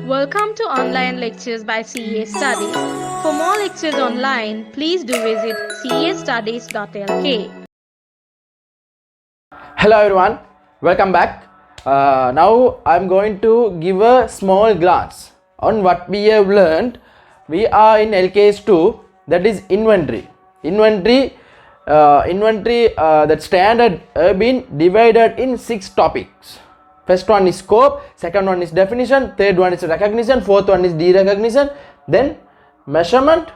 Welcome to online lectures by CA Studies. For more lectures online, please do visit castudies.lk. Hello everyone, welcome back. Now I'm going to give a small glance on what we have learned. We are in LKS2, that is inventory. Inventory that standard have been divided in 6 topics. First one is scope, second one is definition, third one is recognition, fourth one is derecognition, then measurement,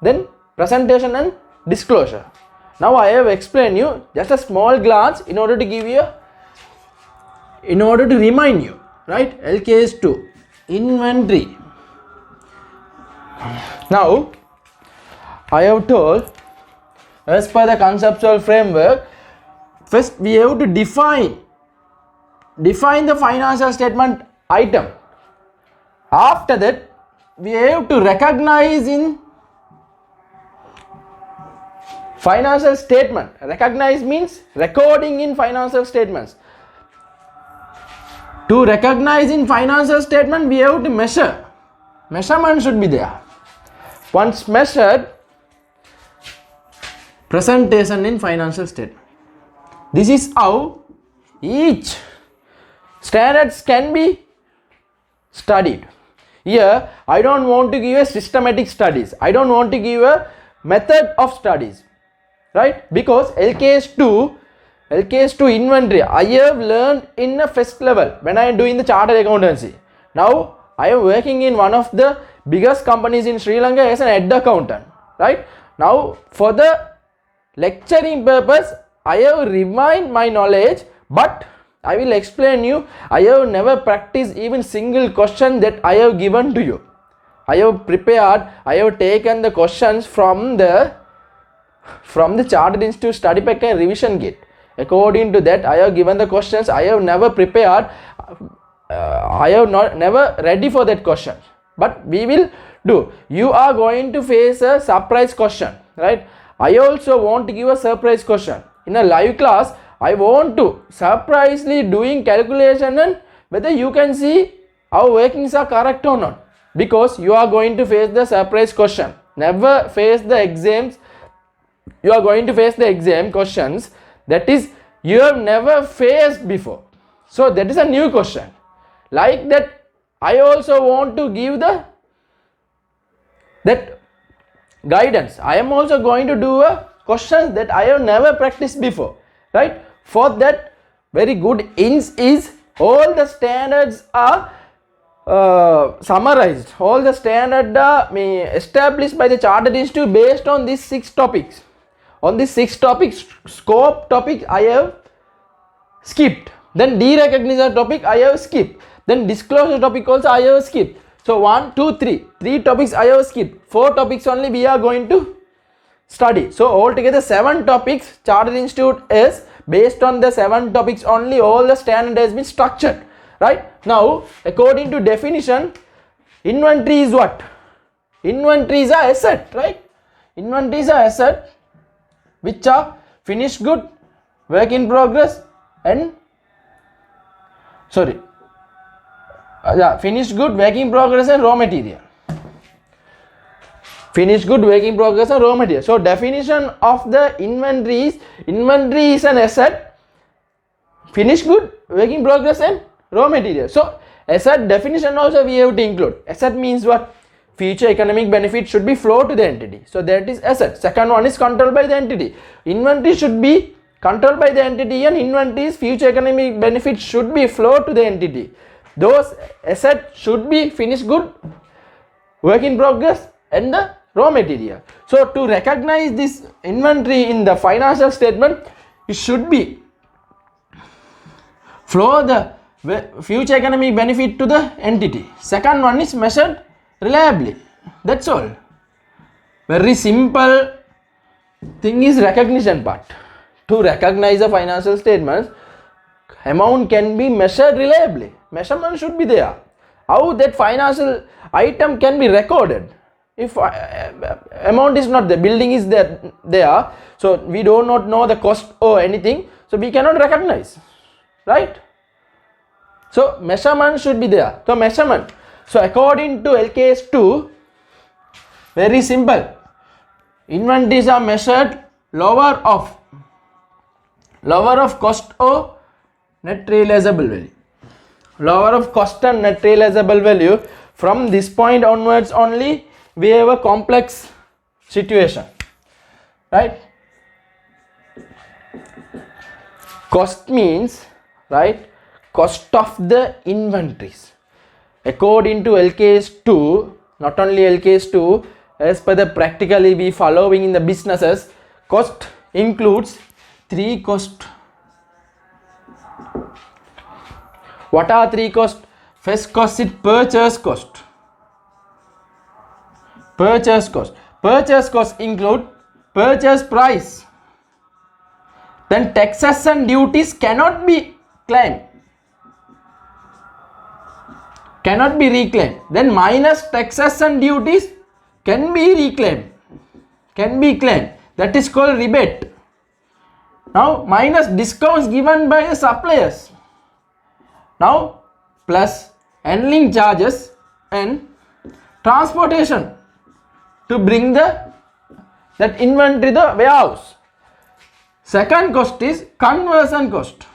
then presentation and disclosure. Now I have explained you just a small glance in order to remind you, right? LKS2 inventory. Now I have told, as per the conceptual framework, first we have to define the financial statement item. After that we have to recognize in financial statement. Recognize means recording in financial statements. To recognize in financial statement, we have to measure. Measurement should be there. Once measured, presentation in financial statement. This is how each standards can be studied. Here I don't want to give a systematic studies. I don't want to give a method of studies, right? Because LKS2 inventory I have learned in the first level when I am doing the chartered accountancy. Now I am working in one of the biggest companies in Sri Lanka as an head accountant, right? Now for the lecturing purpose I have refined my knowledge, but I will explain you, I have never practiced even single question that I have given to you. I have prepared, I have taken the questions from the Chartered Institute study pack and revision kit. According to that I have given the questions. I have never prepared, I have never ready for that question, but we will do. You are going to face a surprise question, right? I also want to give a surprise question. In a live class I want to surprisingly doing calculation and whether you can see our workings are correct or not, because you are going to face the surprise question. Never face the exams. You are going to face the exam questions that is you have never faced before. So that is a new question. Like that I also want to give that guidance. I am also going to do a questions that I have never practiced before, right? For that, very good hints is all the standards are summarized. All the standards are established by the Chartered Institute based on these 6 topics. On these 6 topics, scope topic I have skipped. Then derecognition topic I have skipped. Then disclosure topic also I have skipped. So 1, 2, 3. 3 topics I have skipped. 4 topics only we are going to study. So altogether 7 topics. Chartered Institute is based on the 7 topics only. All the standard has been structured, right? Now according to definition, inventory is what? Inventory is a asset, right? Inventory is a asset which are finished good, work in progress and finished good, work in progress and raw material. Finished good, work in progress and raw material. So definition of the inventory is an asset, finished good, work in progress and raw material. So asset definition also we have to include. Asset means what? Future economic benefit should be flow to the entity. So that is asset. Second one is controlled by the entity. Inventory should be controlled by the entity and inventory's future economic benefit should be flow to the entity. Those assets should be finished good, work in progress and the raw material. So to recognize this inventory in the financial statement, it should be flow the future economic benefit to the entity. Second one is measured reliably. That's all. Very simple thing is recognition part. To recognize the financial statements, amount can be measured reliably. Measurement should be there. How that financial item can be recorded? If amount is not there, building is there, so we do not know the cost or anything, so we cannot recognize, right? So measurement should be there. So measurement, So according to LKS2, very simple. Inventories are measured lower of cost or net realizable value. Lower of cost and net realizable value. From this point onwards only we have a complex situation, right? Cost means, right, cost of the inventories. According to LKS2, not only LKS2, as per the practically we following in the businesses, cost includes three costs. What are three costs? First cost is purchase cost. Purchase cost. Purchase cost include purchase price. Then taxes and duties cannot be claimed. Cannot be reclaimed. Then minus taxes and duties can be reclaimed. Can be claimed. That is called rebate. Now minus discounts given by the suppliers. Now plus handling charges and transportation to bring that inventory to the warehouse. Second cost is conversion cost.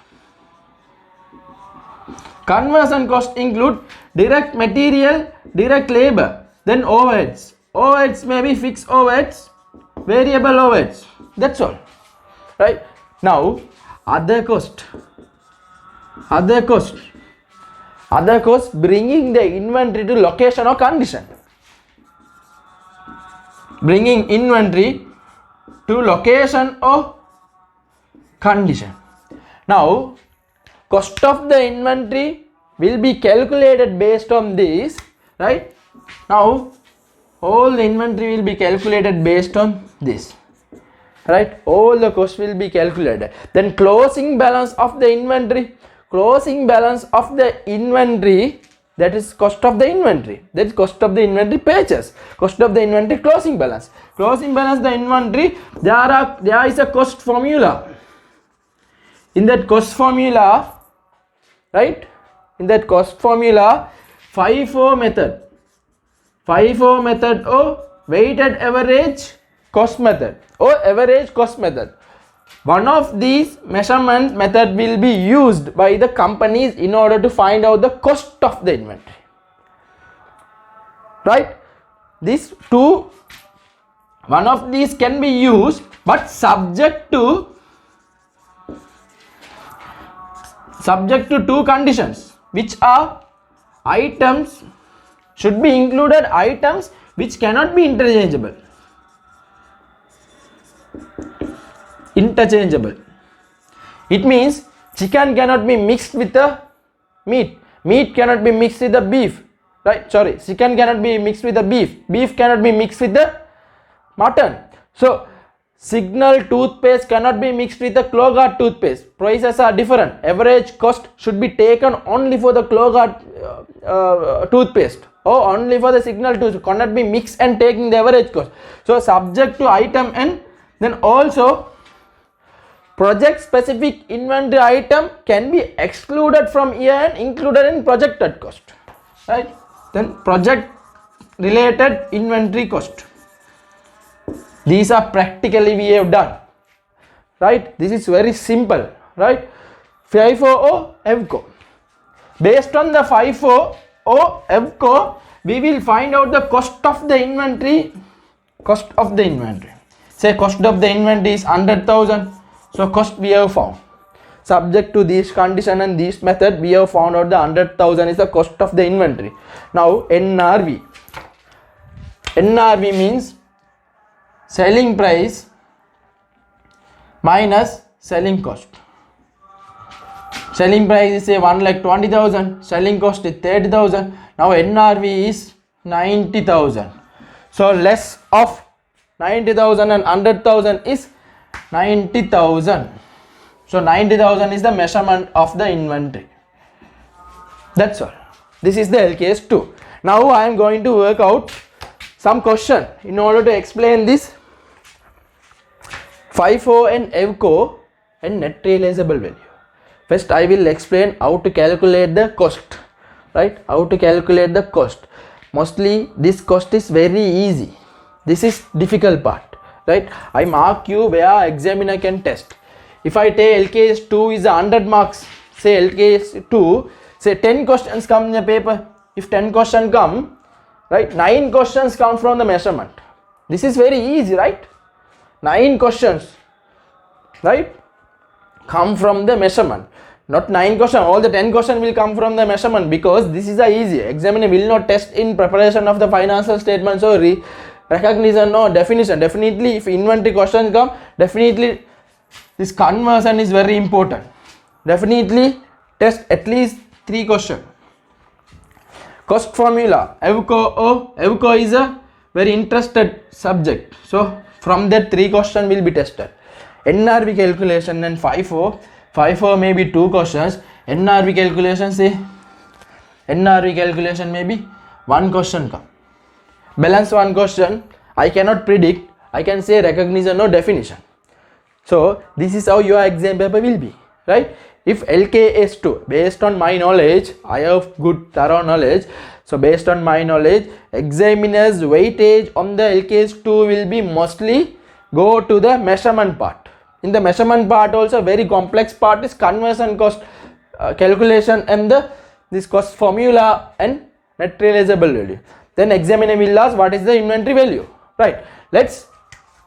Conversion cost include direct material, direct labor, then overheads. Overheads may be fixed overheads, variable overheads. That's all. Right? Now other cost. Other cost bringing the inventory to location or condition. Bringing inventory to location or condition. Now cost of the inventory will be calculated based on this, right? Now all the inventory will be calculated based on this, right? All the cost will be calculated. Then closing balance of the inventory. Closing balance of the inventory, that is cost of the inventory. That is cost of the inventory purchase. Cost of the inventory closing balance. Closing balance the inventory, there is a cost formula. In that cost formula, right? In that cost formula, FIFO method. FIFO method or weighted average cost method or average cost method. One of these measurement method will be used by the companies in order to find out the cost of the inventory. Right? These two, one of these can be used, but subject to two conditions, which are items should be included, items which cannot be interchangeable. It means chicken cannot be mixed with the meat. Meat cannot be mixed with the beef. Right? Sorry, chicken cannot be mixed with the beef. Beef cannot be mixed with the mutton. So Signal toothpaste cannot be mixed with the Colgate toothpaste. Prices are different. Average cost should be taken only for the Colgate toothpaste or only for the Signal toothpaste. Cannot be mixed and taking the average cost. So subject to item and then also project specific inventory item can be excluded from here and included in projected cost. Right? Then project related inventory cost. These are practically we have done, right? This is very simple, right? FIFO or EVCO. Based on the FIFO or EVCO, we will find out the cost of the inventory. Cost of the inventory. Say cost of the inventory is 100,000. So cost we have found. Subject to this condition and this method, we have found out the 100,000 is the cost of the inventory. Now NRV. NRV means selling price minus selling cost. Selling price is say 1,20,000, selling cost is 30,000. Now NRV is 90,000. So less of 90,000 and 100,000 is 90,000. So 90,000 is the measurement of the inventory. That's all. This is the LKS 2. Now I am going to work out some question in order to explain this FIFO and EVCO and net realizable value. First I will explain how to calculate the cost. right? How to calculate the cost. Mostly this cost is very easy. This is difficult part, right? I mark you where examiner can test. If I take LKS2 is 100 marks, say LKS2, say 10 questions come in the paper. If 10 questions come, right, 9 questions come from the measurement. This is very easy, right? 9 questions, right, come from the measurement. Not 9 questions, all the 10 questions will come from the measurement, because this is a easy. Examiner will not test in preparation of the financial statements or recognition or definition. Definitely if inventory questions come, definitely this conversion is very important. Definitely test at least 3 questions. Cost formula, EVCO is a very interested subject. So from that 3 questions will be tested. NRV calculation and FIFO may be 2 questions. NRV calculation, say NRV calculation may be 1 question come. Balance 1 question, I cannot predict. I can say recognition or definition. So this is how your exam paper will be, right? If LKS2, based on my knowledge, I have good thorough knowledge. So based on my knowledge, examiner's weightage on the LKS2 will be mostly go to the measurement part. In the measurement part also, very complex part is conversion cost calculation and this cost formula and net realizable value. Then examiner will ask what is the inventory value, right? Let's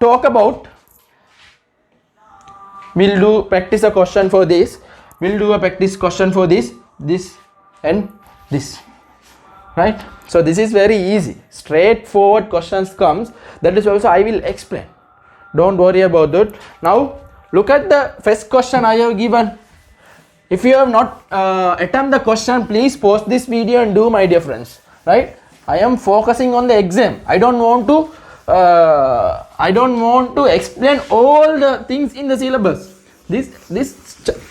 talk about, we'll do practice a question for this. We'll do a practice question for this and this, right? So this is very easy, straightforward questions comes. That is also I will explain. Don't worry about that. Now look at the first question I have given. If you have not attempt the question, please pause this video and do, my dear friends, right? I am focusing on the exam. I don't want to explain all the things in the syllabus. This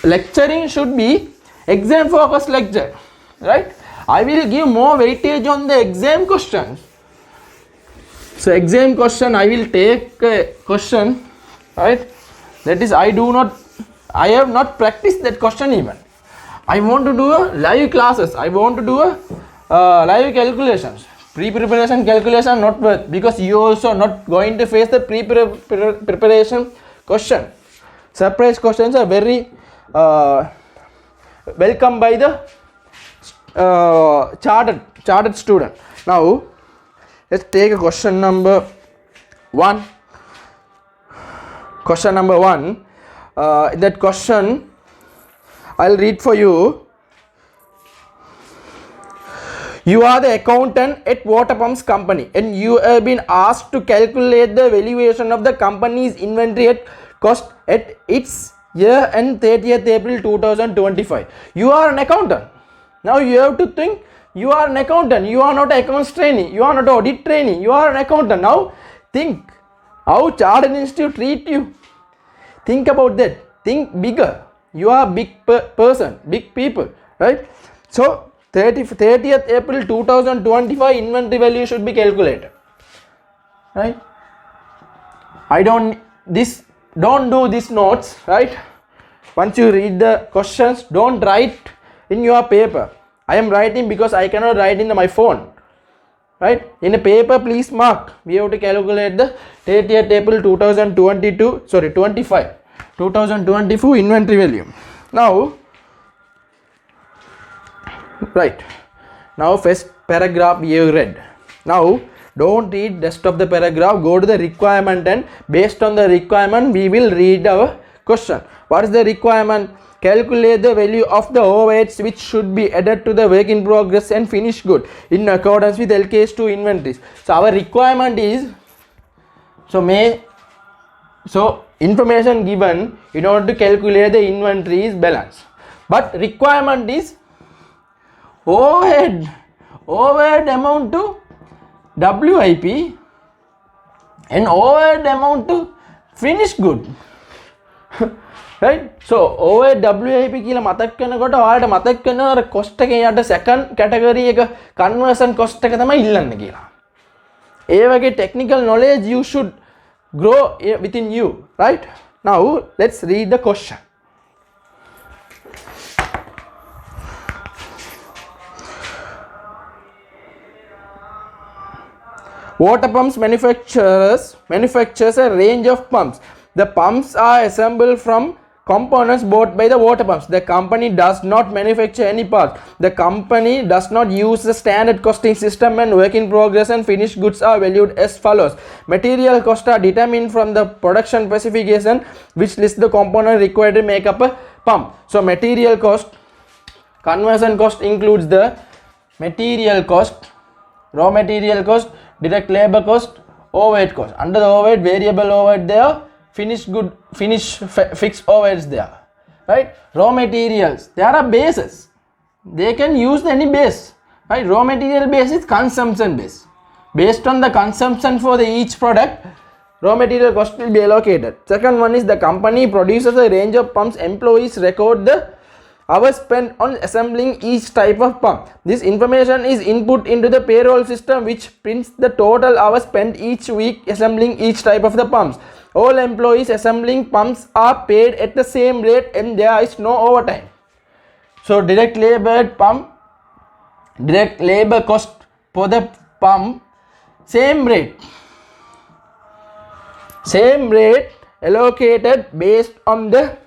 lecturing should be exam focused lecture, right? I will give more weightage on the exam questions. So exam question, I will take a question, right? That is, I have not practiced that question even. I want to do a live classes. I want to do a live calculations. Pre-preparation calculation not worth, because you also not going to face the pre-preparation question. Surprise questions are very welcome by the chartered student. Now let's take a question number 1. Question number 1. That question I'll read for you. You are the accountant at Water Pumps Company and you have been asked to calculate the valuation of the company's inventory at cost at its year end 30th April 2025. You are an accountant. Now you have to think, you are an accountant. You are not an accounts trainee. You are not an audit trainee. You are an accountant. Now think how Chartered Institute treat you. Think about that. Think bigger. You are a big person, big people, right? So 30th April 2025 inventory value should be calculated, right? Don't do these notes, right? Once you read the questions, don't write in your paper. I am writing because I cannot write in my phone, right? In a paper, please mark. We have to calculate the 30th April 2024 inventory value. Now, right, now first paragraph we have read. Now don't read rest of the paragraph, go to the requirement, and based on the requirement we will read our question. What is the requirement? Calculate the value of the overheads which should be added to the work in progress and finished good in accordance with LKS2 inventories. So our requirement is, so information given in order to calculate the inventory is balance, but requirement is overhead amount to WIP and overhead amount to finished good. Right? So overhead WIP කියලා මතක් කරනකොට ඔයාලට මතක් වෙනවා අර cost එකේ යට second category එක conversion cost එක තමයි ඉල්ලන්නේ කියලා. ඒ වගේ technical knowledge you should grow within you, right? Now let's read the question. Water pumps manufactures a range of pumps. The pumps are assembled from components bought by the water pumps. The company does not manufacture any parts. The company does not use the standard costing system, and work in progress and finished goods are valued as follows. Material costs are determined from the production specification, which lists the component required to make up a pump. So material cost, conversion cost includes the material cost, raw material cost, direct labor cost, overhead cost. Under the overhead, variable overhead there, fixed overheads there, right? Raw materials, there are bases. They can use any base, right? Raw material base is consumption base. Based on the consumption for each product, raw material cost will be allocated. Second one is the company produces a range of pumps. Employees record the hours spent on assembling each type of pump. This information is input into the payroll system, which prints the total hours spent each week assembling each type of the pumps. All employees assembling pumps are paid at the same rate and there is no overtime. So direct labor cost for the pump, same rate allocated based on the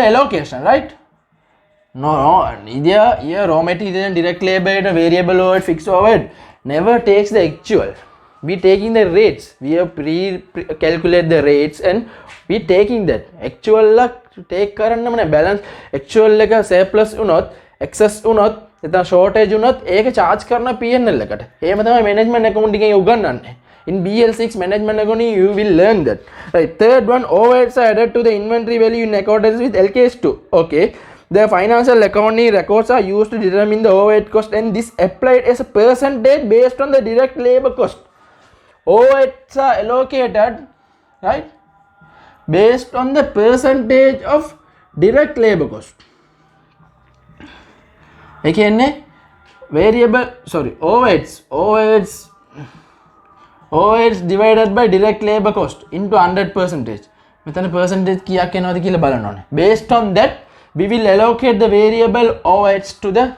allocation, right? No, here raw material and direct labor and variable overhead, fixed overhead never takes the actual. We taking the rates. We have pre-calculate the rates and we taking that. Actual la take කරන්න balance. Actual එක surplus වුණොත්, excess වුණොත්, නැත්නම් shortage වුණොත් ඒක charge කරන P&L එකට. එහෙම තමයි management accounting එකේ උගන්වන්නේ. In BL6 management accounting you will learn that. Right. Third one, overheads are added to the inventory value in accordance with LKS2. Okay. The financial accounting records are used to determine the overhead cost, and this applied as a percentage based on the direct labor cost. Overheads are allocated, right, based on the percentage of direct labor cost. Again, overheads divided by direct labor cost into 100%. මෙතන percentage කීයක් එනවද කියලා බලන්න ඕනේ. Based on that, we will allocate the variable overheads to the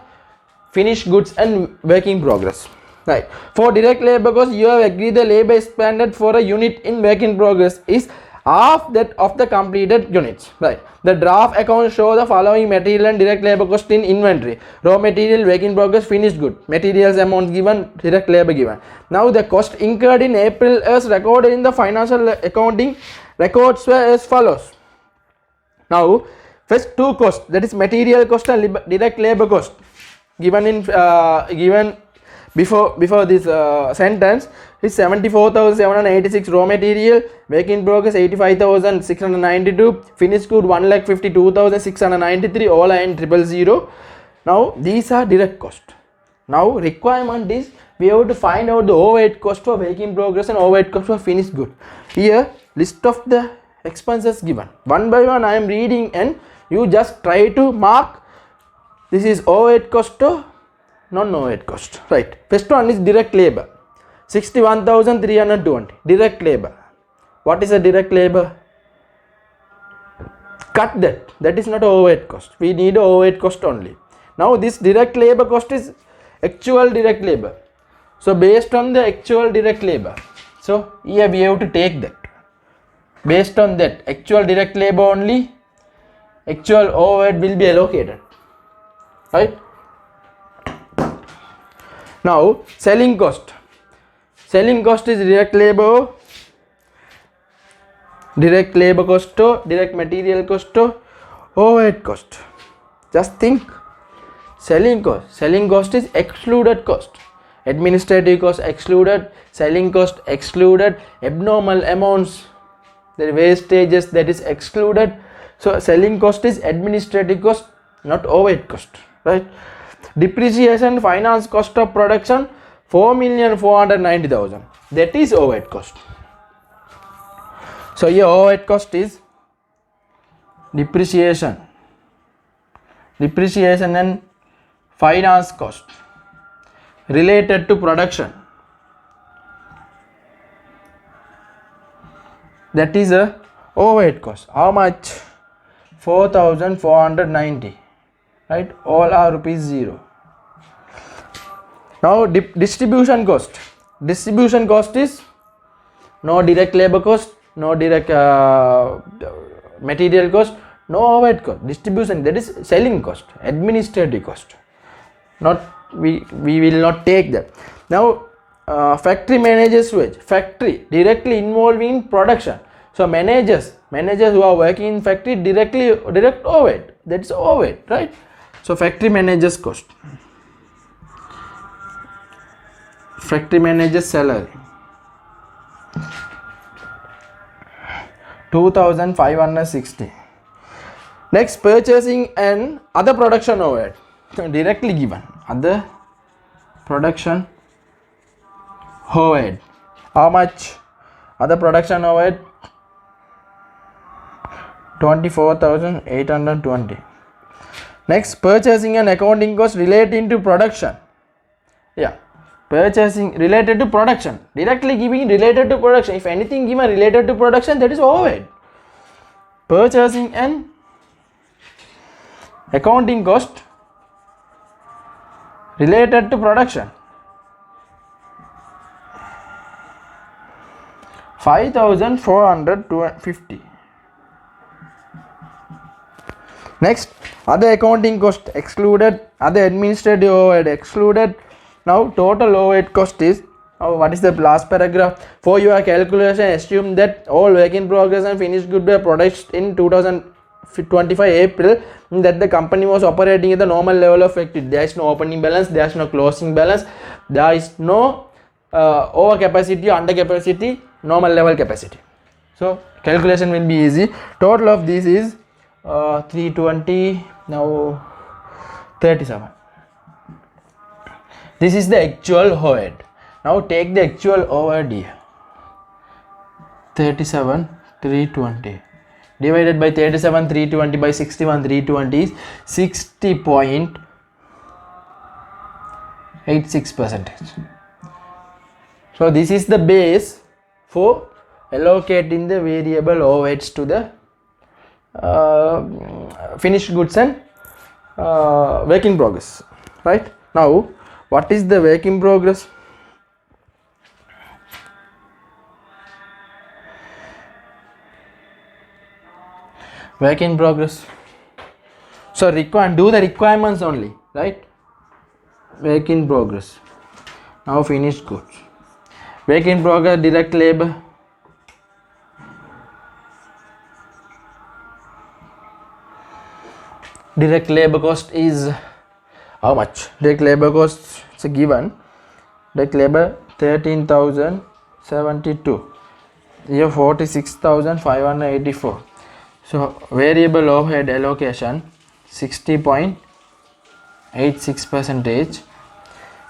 finished goods and work in progress. Right. For direct labor cost, you have agreed the labor expended for a unit in work in progress is half that of the completed units. Right. The draft account show the following material and direct labor cost in inventory: raw material, work in progress, finished good. Materials amount given, direct labor given. Now the cost incurred in April as recorded in the financial accounting records were as follows. Now first two costs, that is material cost and direct labor cost, given in given before this sentence is 74,786 raw material, work in progress 85,692, finished good 1,52,693, all are in 000. Now these are direct cost. Now requirement is we have to find out the overhead cost for work in progress and overhead cost for finished good. Here list of the expenses given one by one. I am reading and you just try to mark this is overhead cost or non-overhead cost. Right. First one is direct labor, 61,320 direct labor. What is a direct labor? Cut that. That is not overhead cost. We need overhead cost only. Now this direct labor cost is actual direct labor. So based on the actual direct labor, so here we have to take that. Based on that actual direct labor only, actual overhead will be allocated, right? Now selling cost is direct labor cost, direct material cost, overhead cost. Just think, selling cost is excluded cost, administrative cost excluded, selling cost excluded, abnormal amounts, the wastages, that is excluded. So selling cost is administrative cost, not overhead cost, right? Depreciation, finance cost of production 4,490,000, that is overhead cost. So here overhead cost is depreciation and finance cost related to production, that is a overhead cost. How much? 4,490, right? All are rupees 0. Now distribution cost. Distribution cost is no direct labor cost, no direct material cost, no overhead cost. Distribution, that is selling cost, administrative cost. Not we will not take that. Now factory managers wage. Factory directly involved in production. So managers who are working in factory direct overhead. That's overhead, right? So factory managers cost. Factory manager's salary 2560. Next, purchasing and other production overhead directly given. Other production overhead. How much? Other production overhead 24,820. Next, purchasing and accounting cost relating to production. Yeah, purchasing related to production, directly giving related to production. If anything given related to production, that is overhead. Purchasing and accounting cost related to production 5,450. Next, other accounting cost excluded, other administrative overhead excluded. Now total overhead cost is, what is the last paragraph? For your calculation, assume that all work in progress and finished goods were produced in 2025 April, that the company was operating at the normal level of activity. There is no opening balance, there is no closing balance, there is no over capacity, under capacity, normal level capacity. So calculation will be easy. Total of this is 320, now 37. This is the actual overhead. Now take the actual overhead here. 37,320 divided by 37,320 by 61,320 is 60.86%. So this is the base for allocating the variable overheads to the finished goods and work in progress, right? Now what is the work in progress? Work in progress. So do the requirements only, right? Work in progress. Now finished goods. Work in progress, direct labor. Direct labor cost is how much? Direct labor cost, it's a given. Direct labor 13,072. Here 46,584. So variable overhead allocation 60.86%,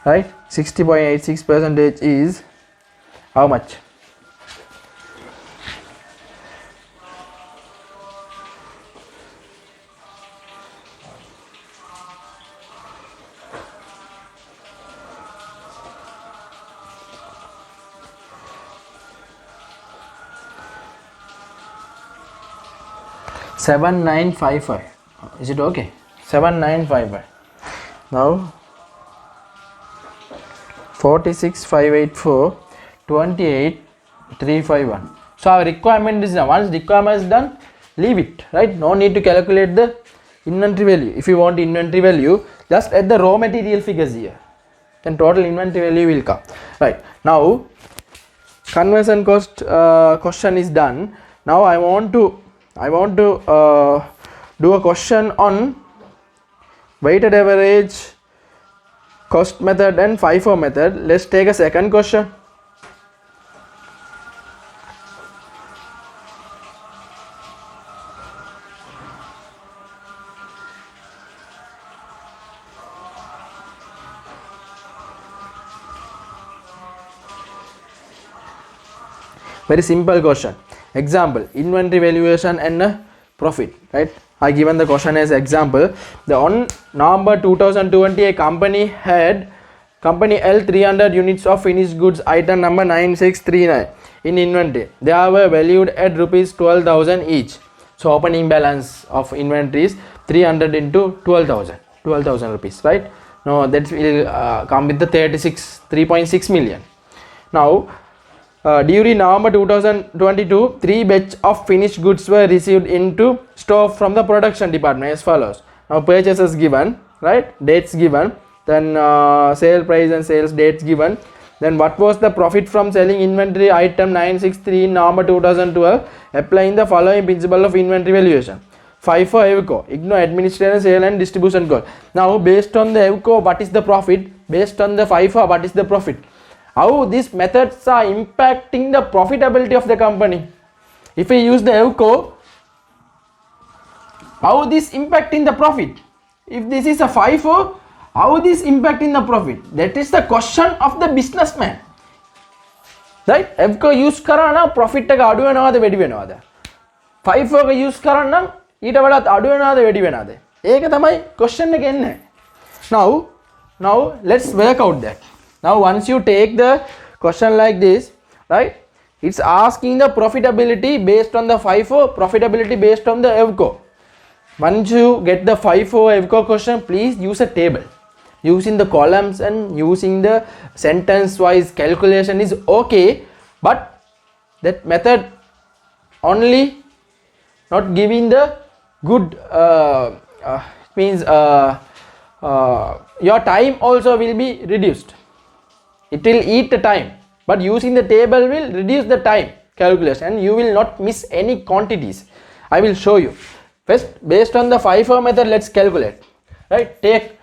right? 60.86% is how much? $7,955. Is it okay? 7,955. Now 46,584, 28,351. So our requirement is done. Once requirement is done, leave it, right? No need to calculate the inventory value. If you want inventory value, just add the raw material figures here, then total inventory value will come, right? Now conversion cost question is done. Now I want to do a question on weighted average cost method and FIFO method. Let's take a second question. Very simple question. Example, inventory valuation and profit, right? I given the question as example. On November 2020, a company had L 300 units of finished goods item number 9639 in inventory. They were valued at rupees 12,000 each. So opening balance of inventory is 300 into 12,000, 12,000 rupees, right? No, that will come with the 3.6 million. Now, during November 2022, 3 batch of finished goods were received into store from the production department as follows. Now, purchases given, right? Dates given, then sale price and sales dates given. Then what was the profit from selling inventory item 963 in November 2012? Applying the following principle of inventory valuation. FIFO EVCO, ignore administration, sale and distribution cost. Now, based on the EVCO, what is the profit? Based on the FIFO, what is the profit? How these methods are impacting the profitability of the company? If we use the EVCO, how this impacting the profit? If this is a FIFO, how this impacting the profit? That is the question of the businessman. Right? EVCO use කරානම් profit එක අඩු වෙනවද වැඩි වෙනවද? FIFO එක use කරානම් ඊට වඩා අඩු වෙනවද වැඩි වෙනවද? ඒක තමයි question එක එන්නේ. Now let's work out that. Now once you take the question like this, right? It's asking the profitability based on the FIFO, profitability based on the EVCO. Once you get the FIFO EVCO question, please use a table. Using the columns and using the sentence wise calculation is okay, but that method only not giving the good means your time also will be reduced. It will eat the time, but using the table will reduce the time calculation and you will not miss any quantities. I will show you. First, based on the FIFO method, let's calculate. Right? Take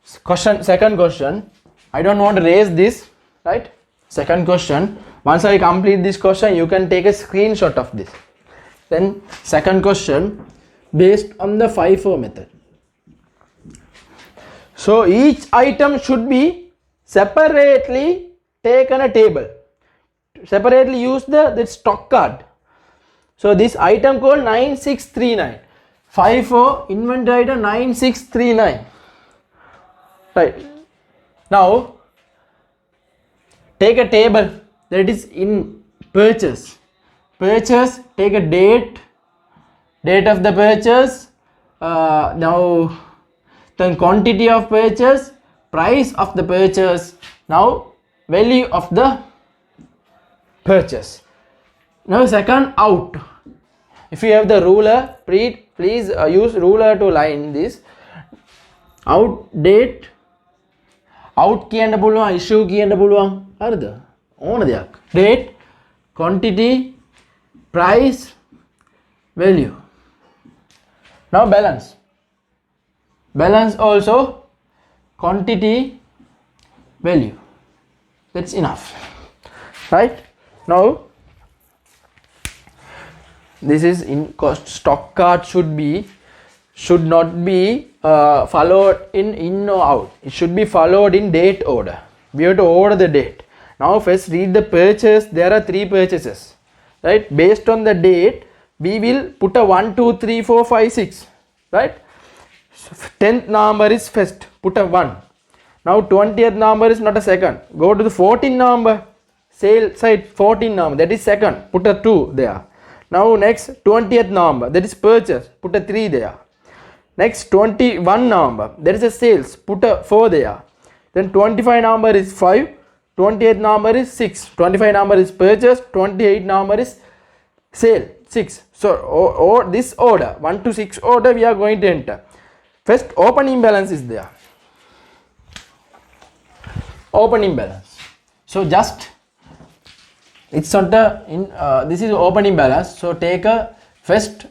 second question. I don't want to raise this. Right? Second question. Once I complete this question, you can take a screenshot of this. Then second question, based on the FIFO method. So each item should be separately taken a table. Separately use the stock card. So this item called 9639. FIFO inventory item 9639. Right. Now take a table that is in purchase. Purchase, take a date of the purchase. Now then quantity of purchase, price of the purchase, now value of the purchase. Now second, out. If you have the ruler, please use ruler to line this. Out date, out කියන්න පුළුවන්, issue කියන්න පුළුවන්. හරිද? ඕන දෙයක්. Date, quantity, price, value. Now balance. Balance also quantity, value. That's enough. Right? Now this is in cost. Stock card should not be followed in or out. It should be followed in date order. We have to order the date. Now first read the purchase. There are 3 purchases, right? Based on the date, we will put a 1, 2, 3, 4, 5, 6, right? 10th number is first, put a 1. Now 20th number is not a second. Go to the 14th number, sale side 14 number, that is second, put a 2 there. Now next 20th number, that is purchase, put a 3 there. Next 21 number, there is a sales, put a 4 there. Then 25 number is 5, 28 number is 6, 25 number is purchase, 28 number is sale, 6. So this order, 1 to 6 order we are going to enter. First opening balance is there. Opening balance. So just it's not the this is opening balance. So take a first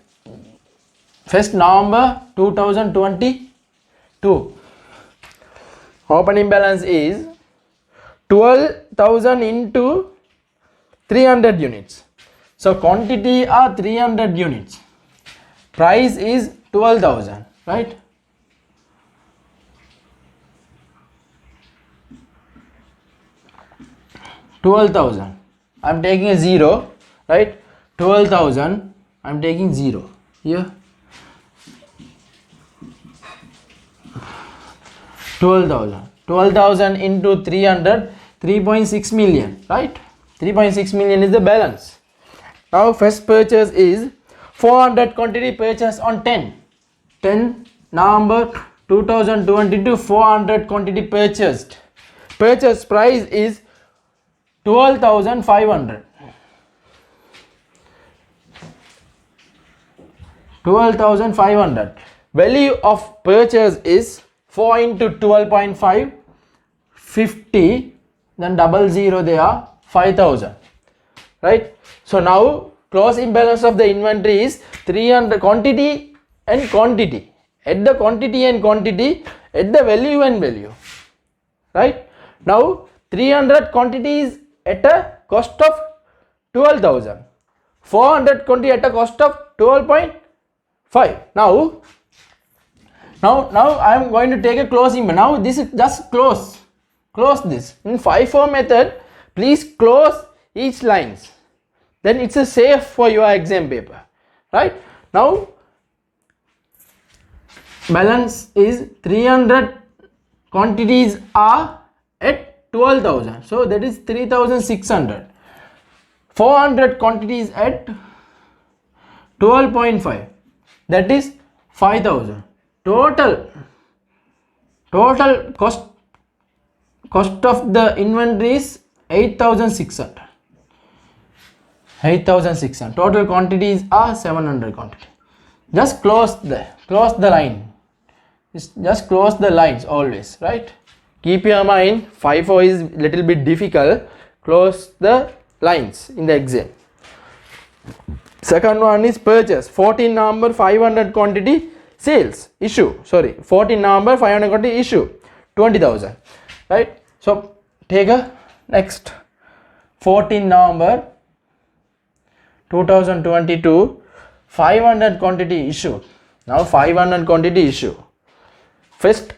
November 2022. Opening balance is 12,000 into 300 units. So quantity are 300 units. Price is 12,000, right? $12,000. I'm taking a 0, right? 12,000. I'm taking 0 here. 12,000. 12,000 into 300, 3.6 million, right? 3.6 million is the balance. Now first purchase is 400 quantity purchase on 10 November 2022 400 quantity purchased. Purchase price is 12,500. 12,500. Value of purchase is 4 into 12.5, 50, then 00 there, 5,000. Right? So now closing balance of the inventory is 300 quantity and quantity. Add the quantity and quantity, add the value and value. Right? Now 300 quantities at a cost of 12,000. 400 quantity at a cost of 12.5. Now I am going to take a closing. Now this is just close this. In FIFO method, please close each lines. Then it's a safe for your exam paper. Right? Now balance is 300 quantities are at 12,000. So that is 3,600. 400 quantities at 12.5. That is 5,000. Total cost of the inventory is 8,600. 8,600. Total quantities are 700 quantity. Just close the line. Just close the lines always, right? Keep your mind, FIFO is little bit difficult. Close the lines in the exam. Second one is purchase. 14 November 500 quantity sales issue. 14 November 500 quantity issue 20,000. Right? So take a next 14 November 2022 500 quantity issue. Now 500 quantity issue. First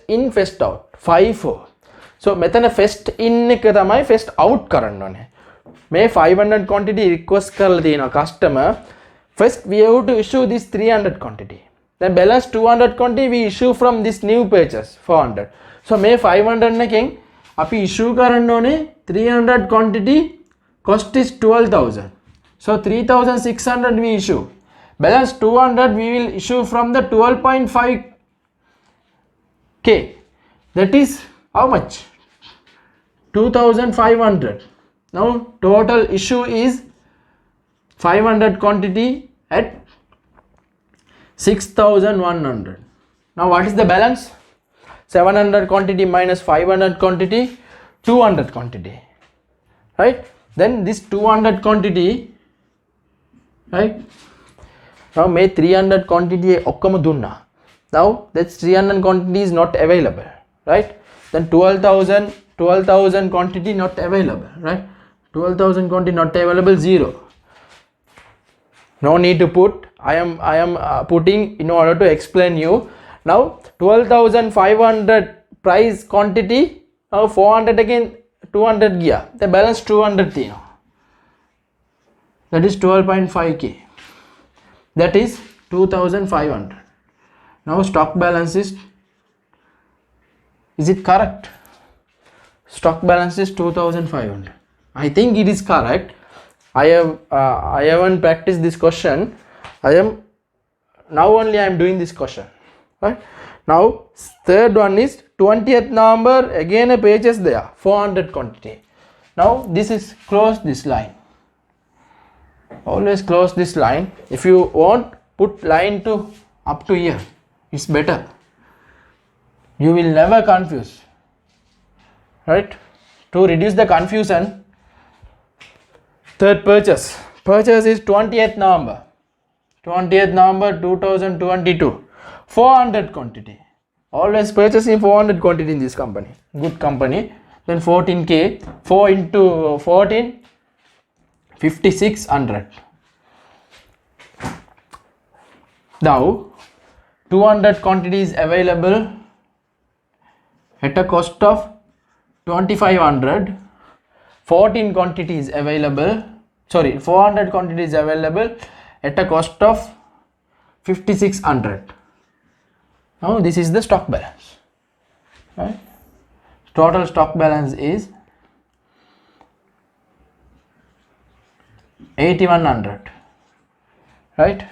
in first out 5-4. So මෙතන first in එක තමයි first out කරන්න ඕනේ. මේ 500 quantity request කරලා තියෙනවා customer. First we have to issue this 300 quantity. Then balance 200 quantity we issue from this new purchase 400. So මේ 500 එකෙන් අපි issue කරන්න ඕනේ 300 quantity cost is 12,000. So 3,600 we issue. Balance 200 we will issue from the 12.5K. That is how much? 2,500. Now total issue is 500 quantity at 6,100. Now what is the balance? 700 quantity minus 500 quantity, 200 quantity. Right? Then this 200 quantity, right? Now make 300 quantity okkama dunna. Now that 300 quantity is not available, right? Then 12,000 quantity not available, right? 12,000 quantity not available, 0. No need to put. I am putting in order to explain you. Now 12,500 price quantity. Now 400 again 200 gear. The balance 200 thino. That is 12.5K. That is 2,500. Now stock balance is it correct? Stock balance is 2,500. I think it is correct. I haven't practiced this question. Now only I am doing this question. Right? Now third one is 20th November, again a purchase there 400 quantity. Now this is close this line. Always close this line. If you want, put line to up to here. It's better. You will never confuse. Right? To reduce the confusion, third purchase. Purchase is 20th November. 20th November 2022. 400 quantity. Always purchasing 400 quantity in this company. Good company. Then 14K. 4 into 14. 5,600. Now 200 quantities available at a cost of 2,500. 14 quantities available. 400 quantities available at a cost of 5,600. Now this is the stock balance. Right? Total stock balance is 8,100. Right?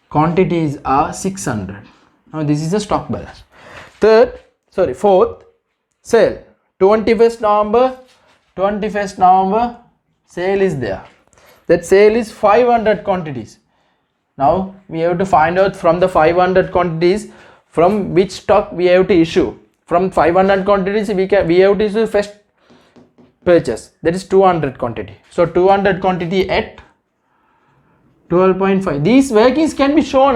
Quantities are 600. Now this is the stock balance. Fourth, sale. 21st November, sale is there. That sale is 500 quantities. Now we have to find out from the 500 quantities from which stock we have to issue. From 500 quantities we have to issue first purchase, that is 200 quantity. So 200 quantity at 12.5. These workings can be shown.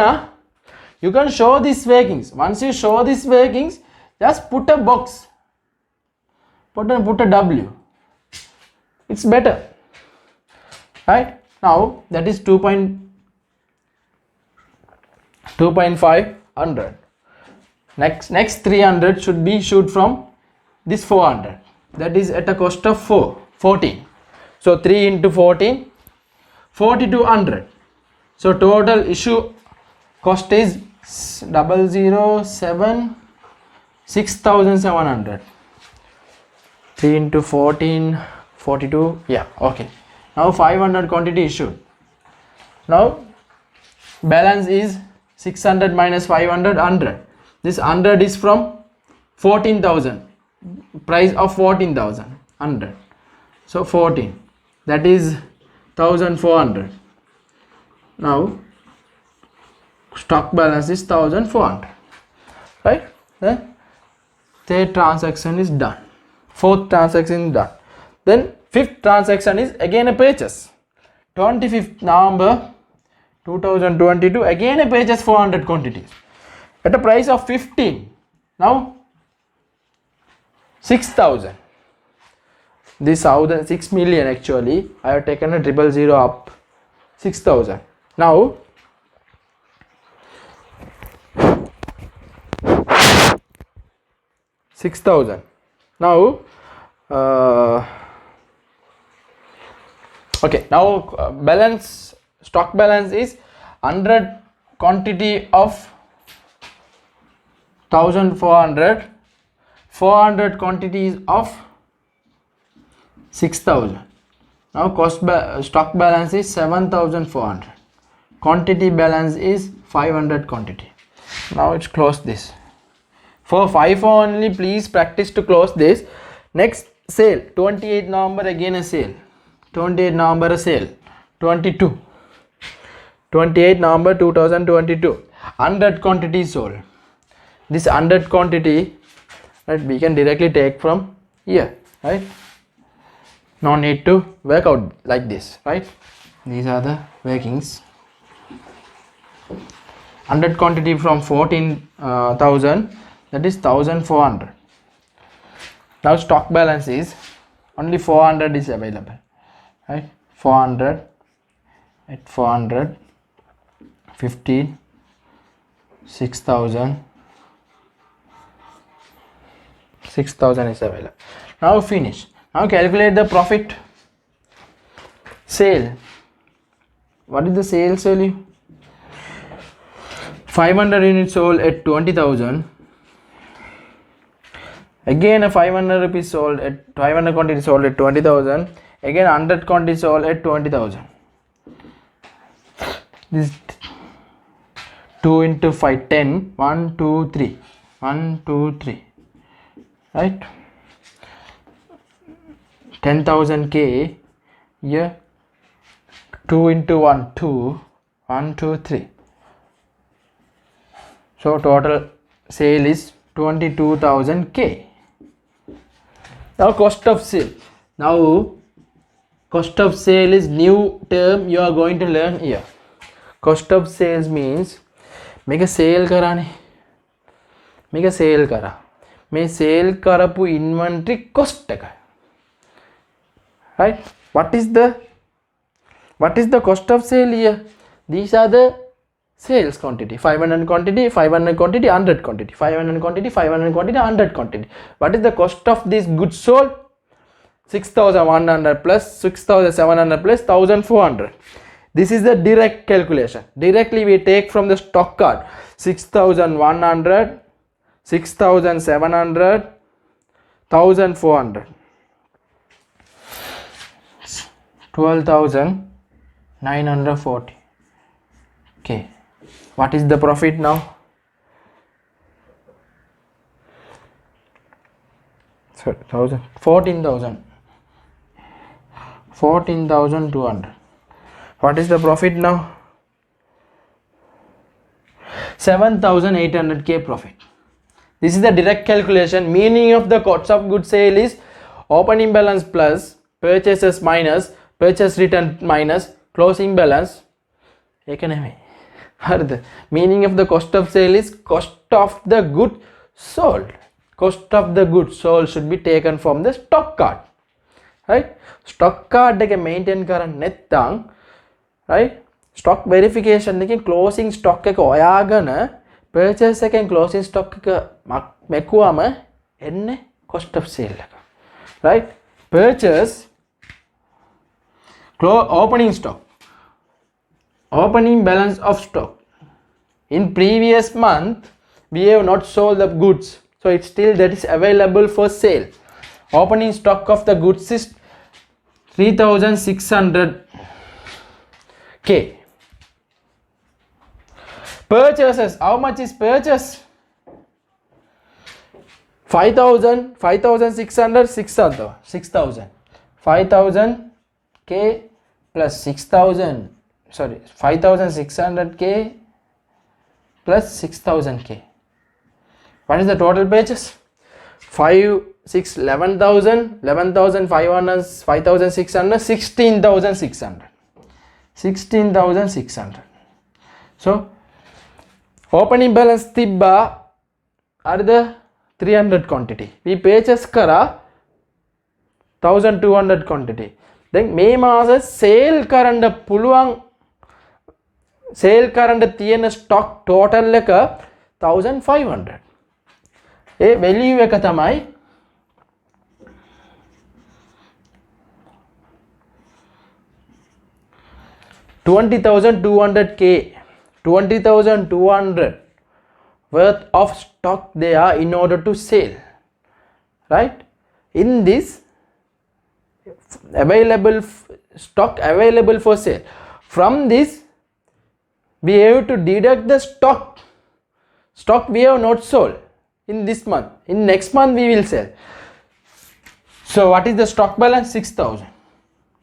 You can show these workings. Once you show these workings, just put a box, put a W. It's better, right? Now that is 2.500. Next 300 should be issued from this 400. That is at a cost of 14. So 3 into 14, 4200. So total issue cost is 6,700. 3 into 14, 42. Yeah, okay. Now 500 quantity issued. Now balance is 600 minus 500, 100. This 100 is from 14,000. Price of 14,000, 100. So 14, that is 1,400. Now stock balance is 1,400, right? Then third transaction is done. Fourth transaction is done. Then fifth transaction is again a purchase. 25th November 2022, again a purchase 400 quantities at a price of 15. Now 6,000. This 6 million actually. I have taken a 000 up. 6,000. Now 6,000. Now okay. Now balance, stock balance is 100 quantity of 1,400. 400 quantities of 6,000. Now stock balance is 7,400. Quantity balance is 500 quantity. Now it's close this. For FIFO only, please practice to close this. Next sale, 28 November, again a sale. 28 November a sale. 28 November 2022. 100 quantity sold. This 100 quantity, right, we can directly take from here, right? No need to work out like this, right? These are the workings. 100 quantity from 14,000, that is 1,400. Now stock balance is only 400 is available, right? 400 at 400, 15, 6,000. 6,000 is available. Now finish. Now calculate the profit. Sale. What is the sales value? 500 units sold at 20,000. Again a 500 rupees sold at 500 quantity sold at 20,000. Again 100 quantity sold at 20,000. This 2 into 5, 10. 1, 2, 3. 1, 2, 3. Right? 10,000 K. Here 2 into 1, 2. 1, 2, 3. So total sale is 22,000 K. Now cost of sale. Now cost of sale is new term you are going to learn here. Cost of sales means make a sale karane. Make a sale kara. May sale karapu inventory cost එක. Right? What is the cost of sale here? These are the sales quantity. 500 quantity, 500 quantity, 100 quantity, 500 quantity, 500 quantity, 100 quantity. What is the cost of this goods sold? 6,100 plus 6,700 plus 1,400. This is the direct calculation. Directly we take from the stock card 6,100, 6,700, 1,400. 12,940. Okay. What is the profit now? sorry, 1000, 14,000, 14,200. What is the profit now? 7,800k profit. This is the direct calculation. Meaning of the cost of goods sale is opening balance plus purchases minus purchase return minus closing balance. Economy. The meaning of the cost of sale is cost of the good sold. Cost of the goods sold should be taken from the stock card. Right? Stock card එක maintain කරන්නේ නැත්නම් right? Stock verification එකෙන් closing stock එක හොයාගෙන purchase එකෙන් closing stock එක මෙකුවම එන්නේ cost of sale එක. Right? Purchase opening stock, opening balance of stock. In previous month we have not sold the goods, so it's still that is available for sale. Opening stock of the goods is 3,600k. Purchases, how much is purchase? 5,000, 5,600, 6,000, 6,000, 5,000k plus 6,000, sorry, 5,600k plus 6,000k. What is the total purchase? 5, 6, 11,000, 11,500, 5,600, 16,600, 16,600. So opening balance tibba are the 300 quantity. We purchase kara 1,200 quantity. Then May මාස sale කරන්න පුළුවන් sale කරන්න තියෙන stock total එක 1,500. ඒ value එක තමයි 20,200k, 20,200 worth of stock there in order to sell, right? In this available stock available for sale, from this we have to deduct the stock we have not sold in this month. In next month we will sell. So what is the stock balance? 6,000.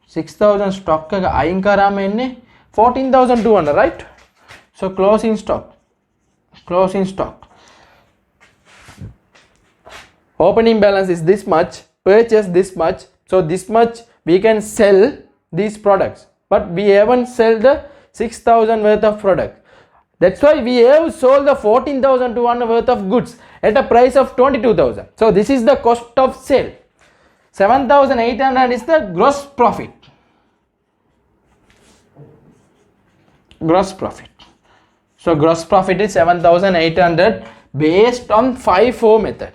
6,000 stock එක අයින් කරාම එන්නේ 14,200, right? So closing stock, opening balance is this much, purchase this much, so this much we can sell these products, but we haven't sold the 6,000 worth of product. That's why we have sold the 14,200 worth of goods at a price of 22,000. So this is the cost of sale. 7,800 is the gross profit. So gross profit is 7,800 based on FIFO method.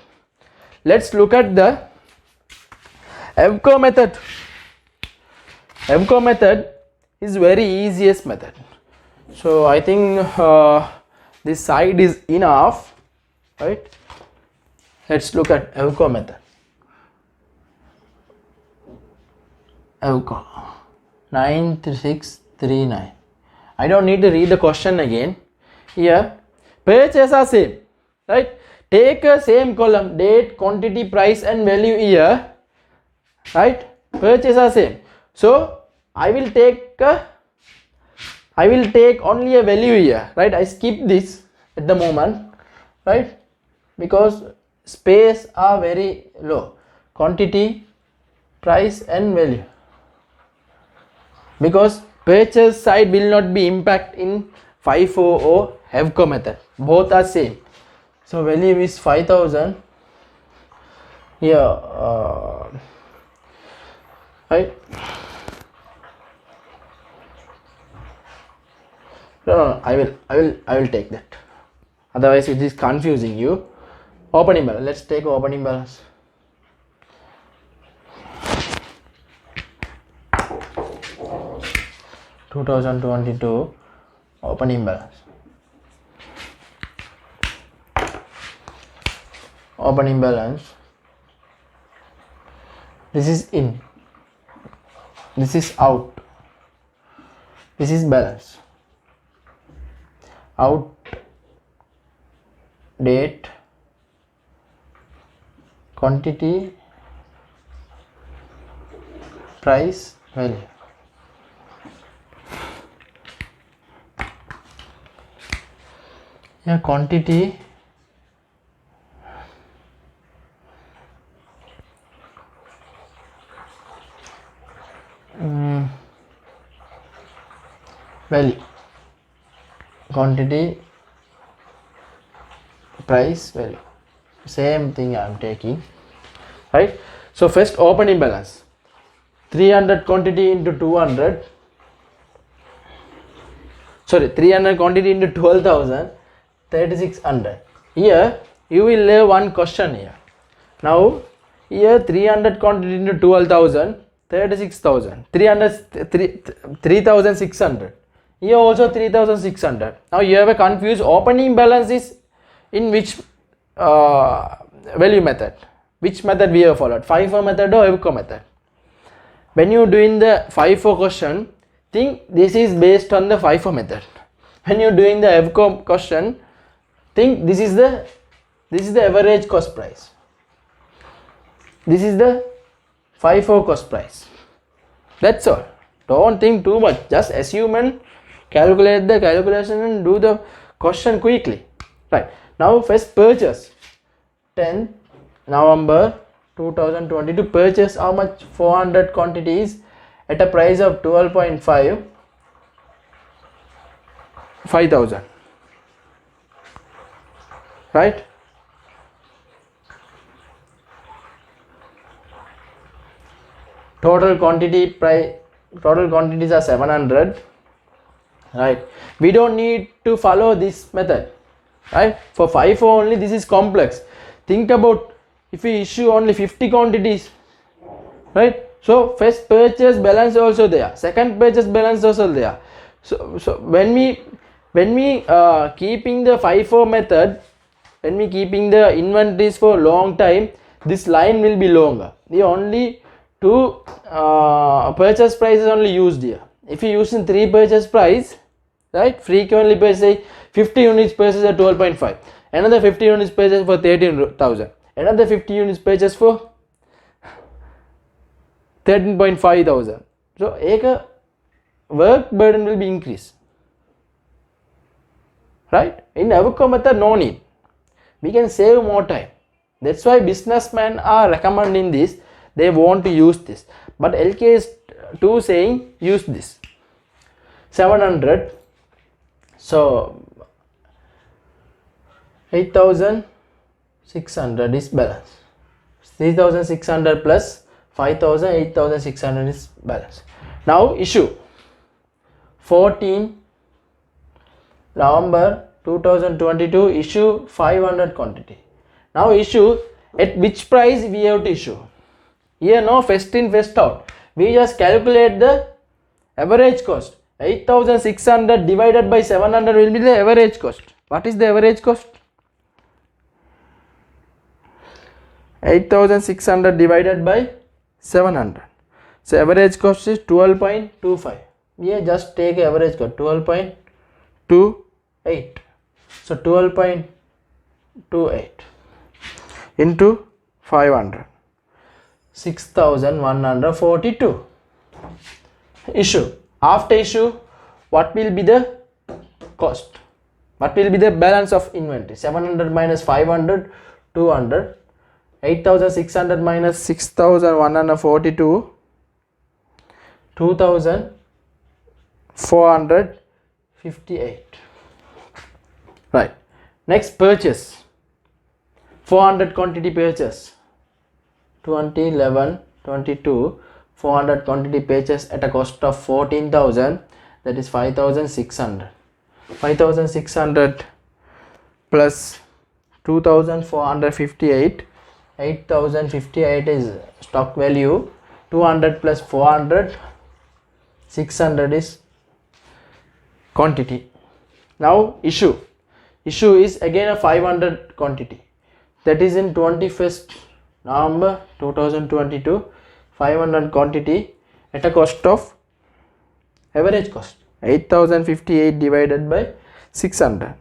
Let's look at the EVCO method. EVCO method is very easiest method. So I think this side is enough, right? Let's look at EVCO method. EVCO 9639. I don't need to read the question again. Here purchase are same, right? Take a same column, date, quantity, price and value here, right? Purchase are same. So I will take only a value here, right? I skip this at the moment, right? Because space are very low. Quantity, price and value. Because purchase side will not be impact in FIFO or EVCO method. Both are same. So value is 5,000 here, right? No, I will take that. Otherwise it is confusing you. Opening balance. Let's take opening balance. (2022) opening balance. Opening balance. This is in. This is out. This is balance. Out, date, quantity, price value. Yeah, quantity value, quantity price value, same thing I am taking, right? So first opening balance, 300 quantity into 200, sorry, 300 quantity into 12,000, 3600. Here you will have one question here. Now here 300 quantity into 12,000, 36,000, 3,600. Here also 3,600. Now you have a confused opening balance is in which value method? Which method we have followed? FIFO method or EVCO method? When you doing the FIFO question, think this is based on the FIFO method. When you doing the EVCO question, think this is the average cost price. This is the FIFO cost price. That's all. Don't think too much. Just assume and calculate the calculation and do the question quickly. Right. Now first purchase. 10 November 2022 purchase how much? 400 quantities at a price of 12.5, 5,000. Right? Total quantity price, total quantities are 700. Right? We don't need to follow this method. Right? For FIFO only this is complex. Think about if we issue only 50 quantities, right? So first purchase balance also there, second purchase balance also there. So when we keeping the FIFO method, when we keeping the inventories for long time, this line will be longer. The only two purchase prices only used here. If you use in 3 purchase price, right, frequently purchase 50 units purchase at 12.5, another 50 units purchase for 13,000, another 50 units purchase for 13,500. So work burden will be increased, right? In EVCO method no need, we can save more time. That's why businessmen are recommending this, they want to use this, but LKS2 saying use this. 700, so 8,600 is balance. 3,600 plus 5,000, 8,600 is balance. Now issue 14 November 2022 issue 500 quantity. Now issue at which price we have to issue? Here no first in first out. We just calculate the average cost. 8,600 divided by 700 will be the average cost. What is the average cost? 8,600 divided by 700. So average cost is 12.25. Here just take average cost 12.28. So 12.28 into 500. 6,142. Issue. After issue, what will be the cost? What will be the balance of inventory? 700 minus 500, 200. 8,600 minus 6,142, 2,458. Right. Next purchase. 400 quantity purchase. 20, 11, 22. 400 quantity purchase at a cost of 14,000, that is 5,600. 5,600 plus 2,458, 8,058 is stock value. 200 plus 400, 600 is quantity. Now issue is again a 500 quantity, that is in 21st November 2022. 500 quantity at a cost of average cost 8,058 divided by 600,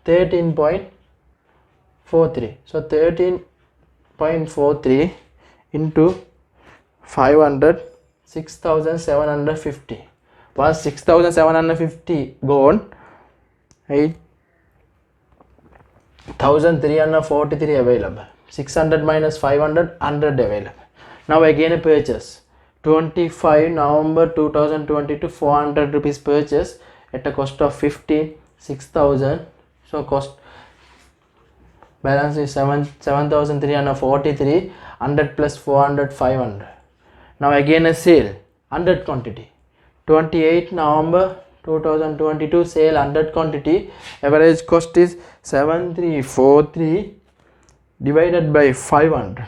13.43. So 13.43 into 500 6,750. Once 6,750 gone, 8,343 available. 600 minus 500, 100 available. Now again a purchase. 25 November 2022, 400 rupees purchase at a cost of 6,000. So cost balance is 7,343. 100 plus 400, 500. Now again a sale, 100 quantity. 28 November 2022, sale 100 quantity. Average cost is 7,343 divided by 500.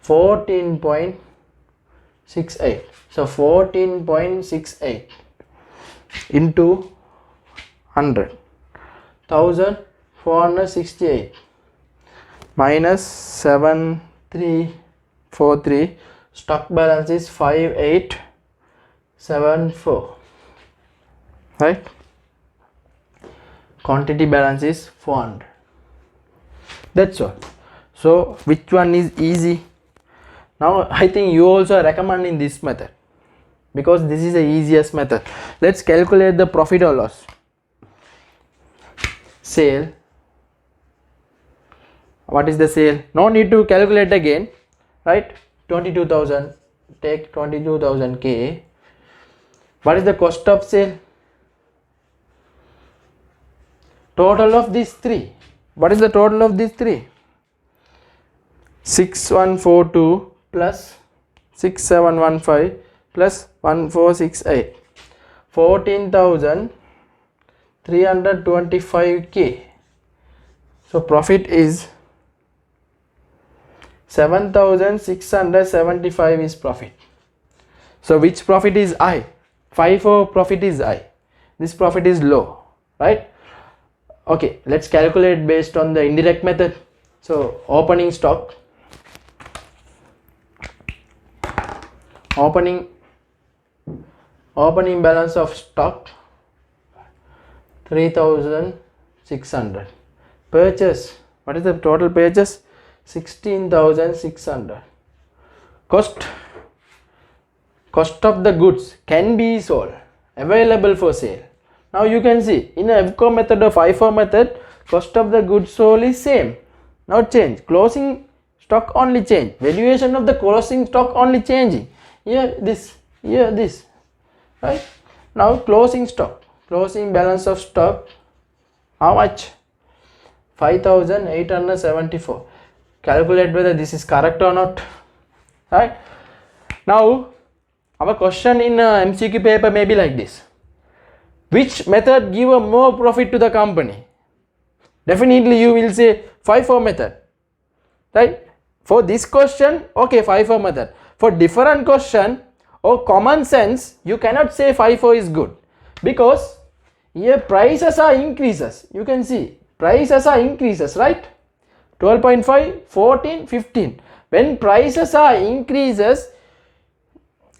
14.68. So 14.68 into 100. 1,468 minus 7,343. Stock balance is 5,874. Right? Quantity balance is 400. That's all. So which one is easy? Now I think you also are recommending this method because this is the easiest method. Let's calculate the profit or loss. Sale. What is the sale? No need to calculate again, right? 22,000. Take 22,000 K. What is the cost of sale? Total of these three. What is the total of these three? 6142 plus 6715 plus 1468. 14,325K. So profit is 7,675 is profit. So which profit is high? FIFO profit is high. This profit is low, right? Okay, let's calculate based on the indirect method. So opening stock, opening balance of stock 3,600. Purchase, what is the total purchase? 16,600. Cost of the goods can be sold, available for sale. Now you can see in a EVCO method or FIFO method, cost of the goods sold is same, not change. Closing stock only change. Valuation of the closing stock only changing. Here this, here this, right? Now closing stock, closing balance of stock, how much? 5,874. Calculate whether this is correct or not, right? Now our question in MCQ paper may be like this: which method give a more profit to the company? Definitely you will say FIFO method, right? For this question, okay, FIFO method. For different question or common sense, you cannot say FIFO is good because here prices are increases. You can see prices are increases, right? 12.5, 14, 15. When prices are increases,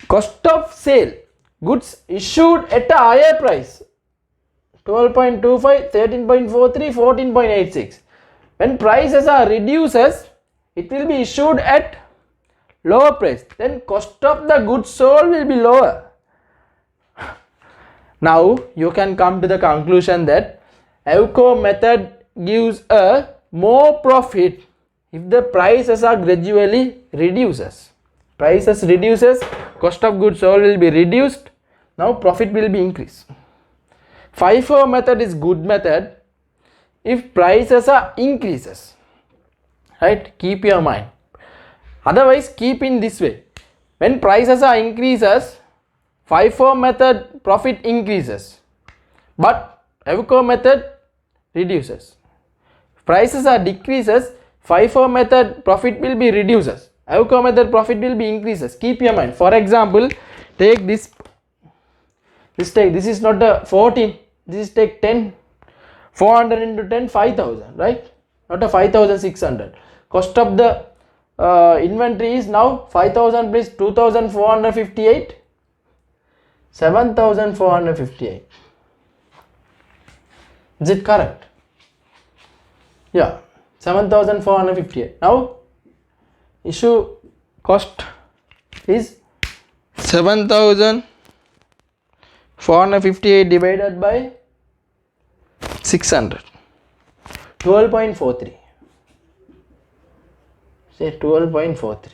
cost of sale, goods issued at a higher price, 12.25, 13.43, 14.86. When prices are reduces, it will be issued at lower price. Then cost of the goods sold will be lower. Now you can come to the conclusion that EVCO method gives a more profit if the prices are gradually reduces. Prices reduces, cost of goods sold will be reduced. Now profit will be increased. FIFO method is good method if prices are increases, right? Keep your mind. Otherwise keep in this way. When prices are increases, FIFO method profit increases, but EVCO method reduces. Prices are decreases, FIFO method profit will be reduces, EVCO method profit will be increases. Keep your mind. For example, take this is not a 14, this is take 10, 400 into 10, 5,000, right? Not a 5,600. Cost of the inventory is now 5,000 plus 2,458, 7,458. Is it correct? Yeah, 7,458. Now issue cost is 7458 divided by 600. 12.43. Say 12.43.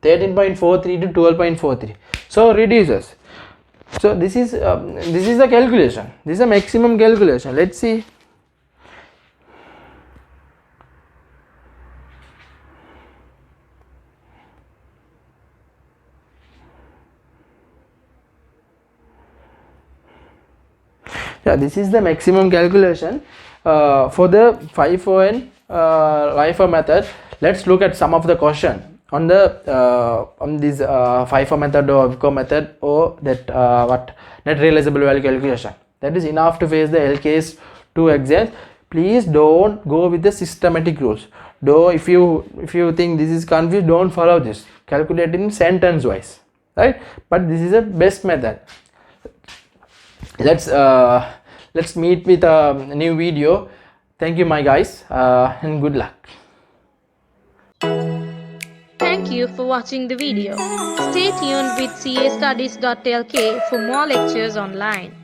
13.43 to 12.43. So reduces. So this is the calculation. This is the maximum calculation. Let's see. Yeah, this is the maximum calculation for the FIFO and LIFO method. Let's look at some of the question on the on this FIFO method or WIFO method, or that what net realizable value calculation. That is enough to face the LKS 2 exams. Please don't go with the systematic rules. Though if you think this is confused, don't follow this. Calculate in sentence wise, right? But this is the best method. Let's meet with a new video. Thank you my guys, and good luck. Thank you for watching the video. Stay tuned with castudies.lk for more lectures online.